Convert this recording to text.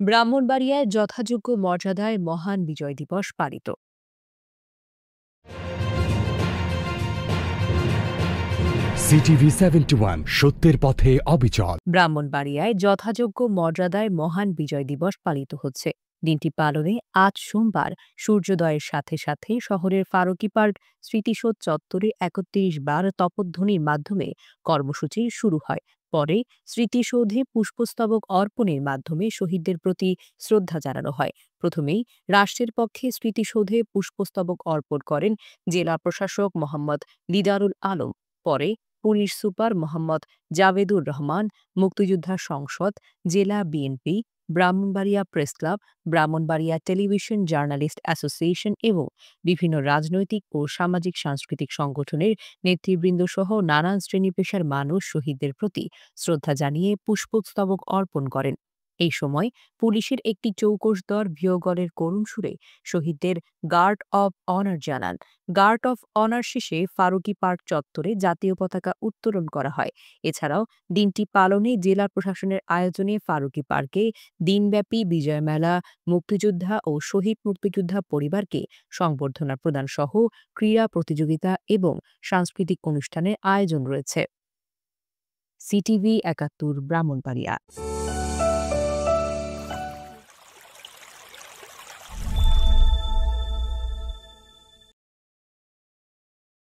ব্রাহ্মণবাড়িয়ায় যথাযোগ্য মর্যাদায় মহান বিজয় দিবস পালিত। সিটিভি 71 সত্যের পথে অবিচল। ব্রাহ্মণবাড়িয়ায় যথাযোগ্য মর্যাদায় মহান বিজয় দিবস পালিত হচ্ছে। দিনটি পালনে আজ সোমবার সূর্যোদয়ের সাথে সাথে শহরের ফারুকি পার্ক স্মৃতিসৌধ চত্বরে ৩১ বার তপধ্বনির মাধ্যমে কর্মসূচি শুরু হয়। পরে স্মৃতিসৌধে পুষ্পস্তবক অর্পণের মাধ্যমে শহীদদের প্রতি শ্রদ্ধা জানানো হয়। প্রথমেই রাষ্ট্রের পক্ষে স্মৃতিসৌধে পুষ্পস্তবক অর্পণ করেন জেলা প্রশাসক মোহাম্মদ লিদারুল আলম। পরে পুলিশ সুপার মোহাম্মদ জাভেদুর রহমান, মুক্তিযোদ্ধা সংসদ, জেলা BNP, Brahmanbaria press club, Brahmanbaria television journalist association এবং বিভিন্ন রাজনৈতিক ও সামাজিক সাংস্কৃতিক সংগঠনের নেতৃবৃন্দসহ নানান শ্রেণী পেশার মানুষ শহীদদের প্রতি শ্রদ্ধা জানিয়ে পুষ্পস্তবক অর্পণ করেন। এই সময় পুলিশের একটি চৌকস দর ভিওগলের করুণ সুরে শহীদদের গার্ড অব অনার জানান। গার্ড অফ অনার শেষে ফারুকি পার্ক চত্বরে জাতীয় পতাকা উত্তোলন করা হয়। এছাড়াও দিনটি পালনে জেলা প্রশাসনের আয়োজনে ফারুকি পার্কে দিনব্যাপী বিজয় মেলা, মুক্তিযোদ্ধা ও শহীদ মুক্তিযোদ্ধা পরিবারকে সংবর্ধনা প্রদান সহ ক্রীড়া প্রতিযোগিতা এবং সাংস্কৃতিক অনুষ্ঠানের আয়োজন রয়েছে। সিটিভি ৭১ ব্রাহ্মণবাড়িয়া।